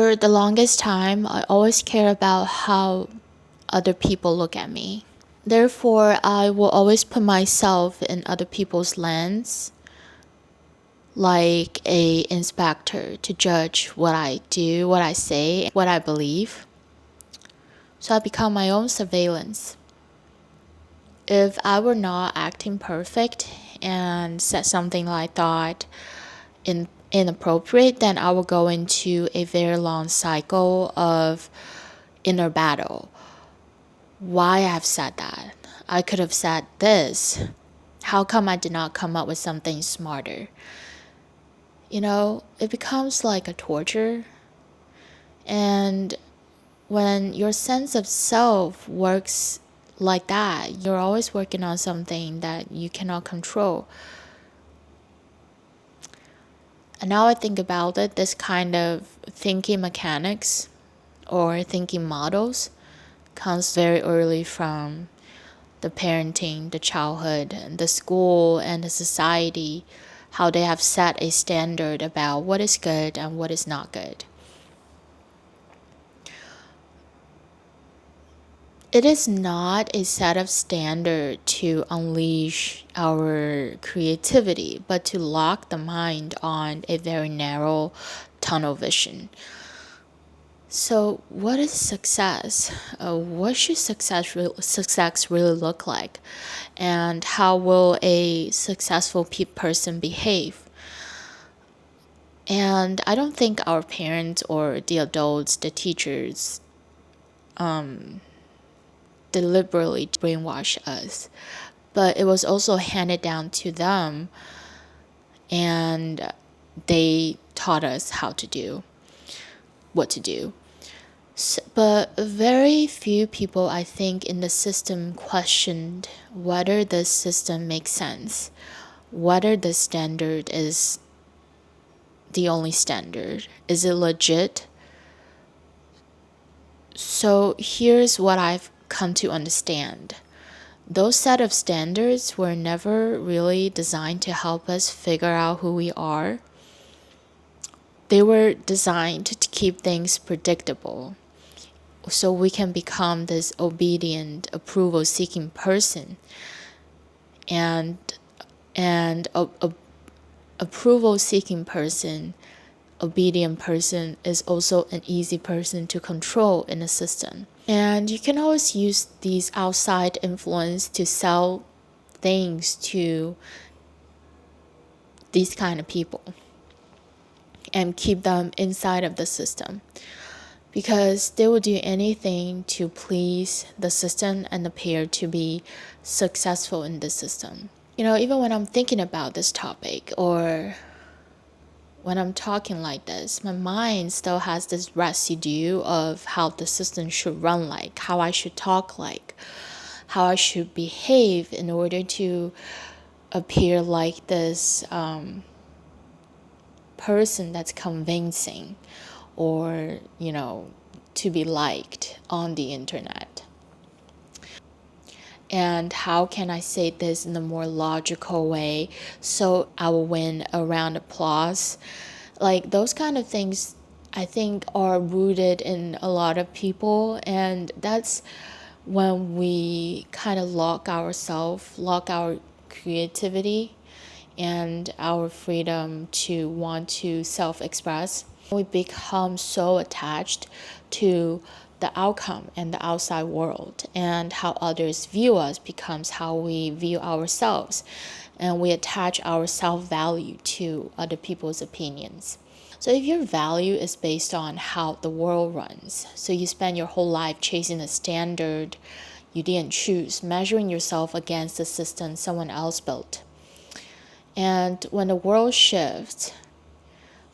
For the longest time, I always care about how other people look at me. Therefore, I will always put myself in other people's lens, like a inspector to judge what I do, what I say, what I believe. So I become my own surveillance. If I were not acting perfect and said something I thought inappropriate, then I will go into a very long cycle of inner battle. Why I have said that? I could have said this. How come I did not come up with something smarter? It becomes like a torture. And when your sense of self works like that, you're always working on something that you cannot control. And now I think about it, this kind of thinking mechanics or thinking models comes very early from the parenting, the childhood, the school, and the society, how they have set a standard about what is good and what is not good. It is not a set of standard to unleash our creativity, but to lock the mind on a very narrow tunnel vision. So, what is success? What should success really look like? And how will a successful person behave? And I don't think our parents or the adults, the teachers, deliberately brainwash us, but it was also handed down to them, and they taught us what to do. But very few people, I think, in the system questioned whether the system makes sense, whether the standard is the only standard. Is it legit? So here's what I've come to understand. Those set of standards were never really designed to help us figure out who we are. They were designed to keep things predictable, so we can become this obedient, approval-seeking person. And a approval-seeking person, obedient person, is also an easy person to control in a system. And you can always use these outside influence to sell things to these kind of people and keep them inside of the system, because they will do anything to please the system and appear to be successful in the system. Even when I'm thinking about this topic or when I'm talking like this, my mind still has this residue of how the system should run, like how I should talk, like how I should behave in order to appear like this person that's convincing, or to be liked on the internet. And how can I say this in a more logical way so I will win a round of applause? Like those kind of things, I think, are rooted in a lot of people, and that's when we kind of lock our creativity and our freedom to want to self-express. We become so attached to the outcome and the outside world, and how others view us becomes how we view ourselves, and we attach our self-value to other people's opinions. So if your value is based on how the world runs, so you spend your whole life chasing a standard you didn't choose, measuring yourself against the system someone else built. And when the world shifts,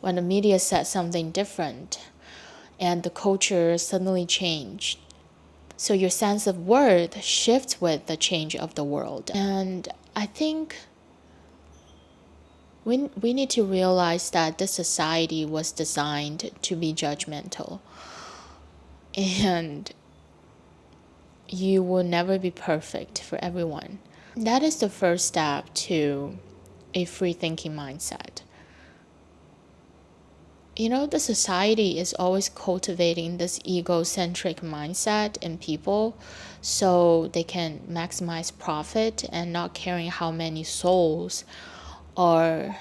when the media said something different, and the culture suddenly changed, so your sense of worth shifts with the change of the world. And I think we need to realize that this society was designed to be judgmental, and you will never be perfect for everyone. That is the first step to a free thinking mindset. The society is always cultivating this egocentric mindset in people so they can maximize profit and not caring how many souls are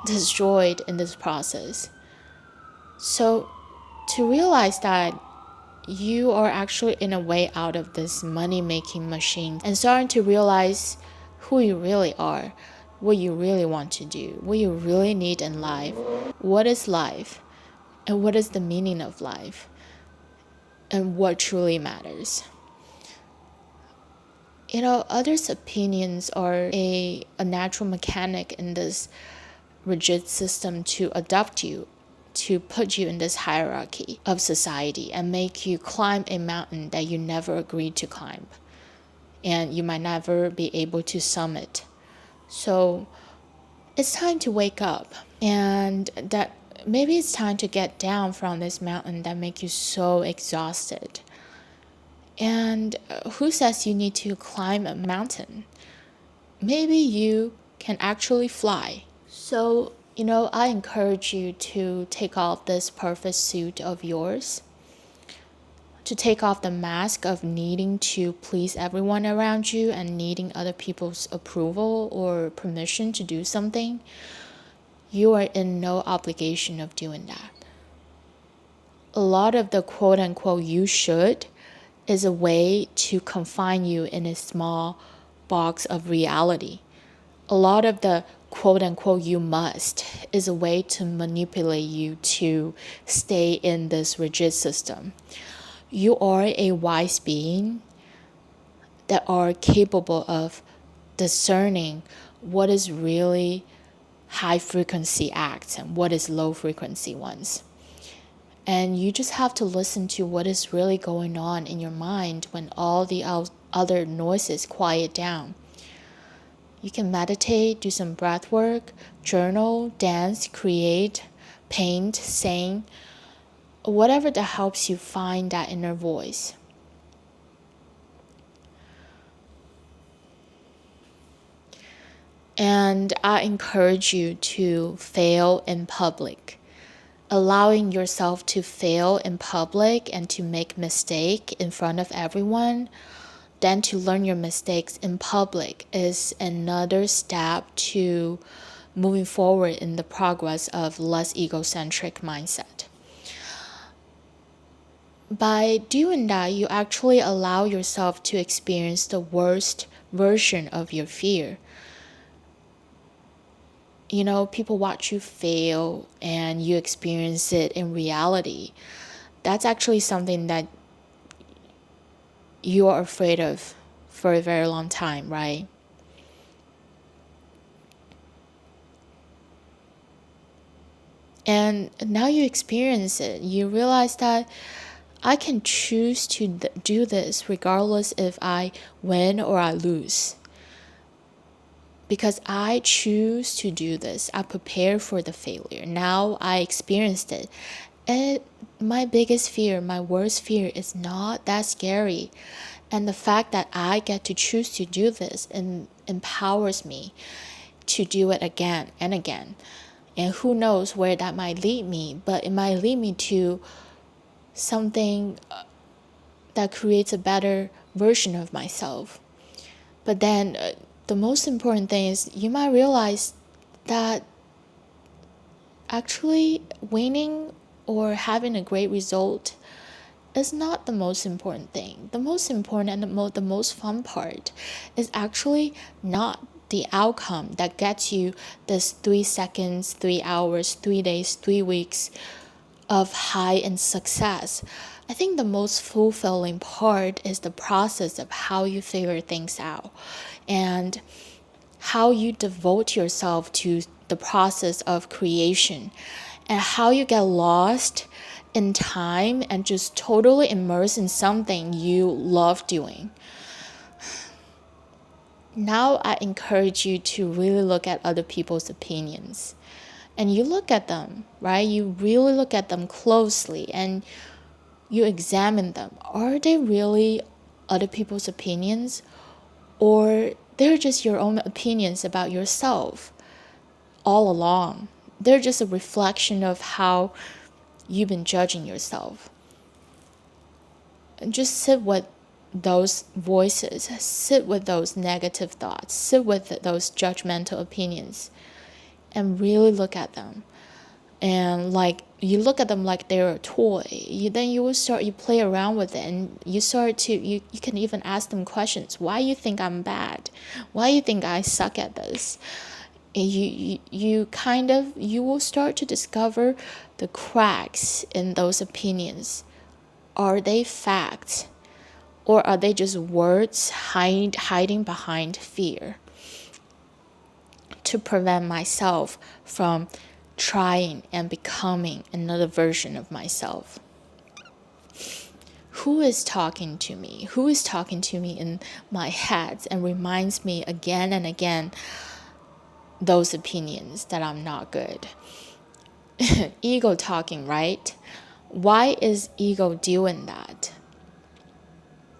destroyed in this process. So, to realize that you are actually in a way out of this money making machine and starting to realize who you really are, what you really want to do, what you really need in life, what is life, and what is the meaning of life, and what truly matters. Others' opinions are a natural mechanic in this rigid system to adopt you, to put you in this hierarchy of society and make you climb a mountain that you never agreed to climb. And you might never be able to summit. So it's time to wake up, and that maybe it's time to get down from this mountain that make you so exhausted. And who says you need to climb a mountain? Maybe you can actually fly. So, I encourage you to take off this perfect suit of yours, to take off the mask of needing to please everyone around you and needing other people's approval or permission to do something. You are in no obligation of doing that. A lot of the quote unquote you should is a way to confine you in a small box of reality. A lot of the quote unquote you must is a way to manipulate you to stay in this rigid system. You are a wise being that are capable of discerning what is really high frequency acts and what is low frequency ones. And you just have to listen to what is really going on in your mind when all the other noises quiet down. You can meditate, do some breath work, journal, dance, create, paint, sing, whatever that helps you find that inner voice. And I encourage you to fail in public. Allowing yourself to fail in public and to make mistake in front of everyone, then to learn your mistakes in public is another step to moving forward in the progress of less egocentric mindset. By doing that, you actually allow yourself to experience the worst version of your fear. People watch you fail and you experience it in reality. That's actually something that you are afraid of for a very long time, right? And now you experience it. You realize that I can choose to do this regardless if I win or I lose. Because I choose to do this. I prepare for the failure. Now I experienced it. And my biggest fear, my worst fear is not that scary. And the fact that I get to choose to do this empowers me to do it again and again. And who knows where that might lead me, but it might lead me to something that creates a better version of myself. But then the most important thing is you might realize that actually winning or having a great result is not the most important thing. The most important and the most fun part is actually not the outcome that gets you this 3 seconds, 3 hours, 3 days, 3 weeks of high and success. I think the most fulfilling part is the process of how you figure things out and how you devote yourself to the process of creation and how you get lost in time and just totally immerse in something you love doing. Now I encourage you to really look at other people's opinions. And you look at them, right? You really look at them closely and you examine them. Are they really other people's opinions? Or they're just your own opinions about yourself all along? they're just a reflection of how you've been judging yourself. And just sit with those voices, sit with those negative thoughts, sit with those judgmental opinions, and really look at them. And like you look at them like they're a toy. Then you will start, you play around with it, and you start to, you can even ask them questions. Why you think I'm bad? Why you think I suck at this? You kind of, you will start to discover the cracks in those opinions. Are they facts, or are they just words hiding behind fear to prevent myself from trying and becoming another version of myself? Who is talking to me? Who is talking to me in my head and reminds me again and again those opinions that I'm not good? Ego talking, right? Why is ego doing that?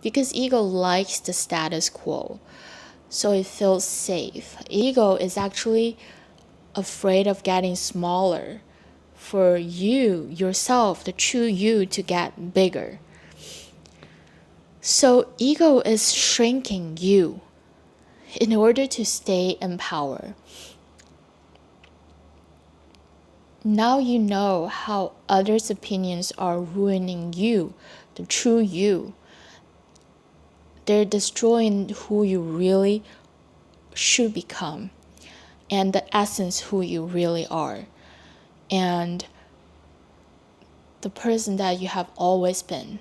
Because ego likes the status quo, so it feels safe. Ego is actually afraid of getting smaller, for you, yourself, the true you, to get bigger. So ego is shrinking you in order to stay in power. Now you know how others' opinions are ruining you, the true you. They're destroying who you really should become, and the essence who you really are, and the person that you have always been.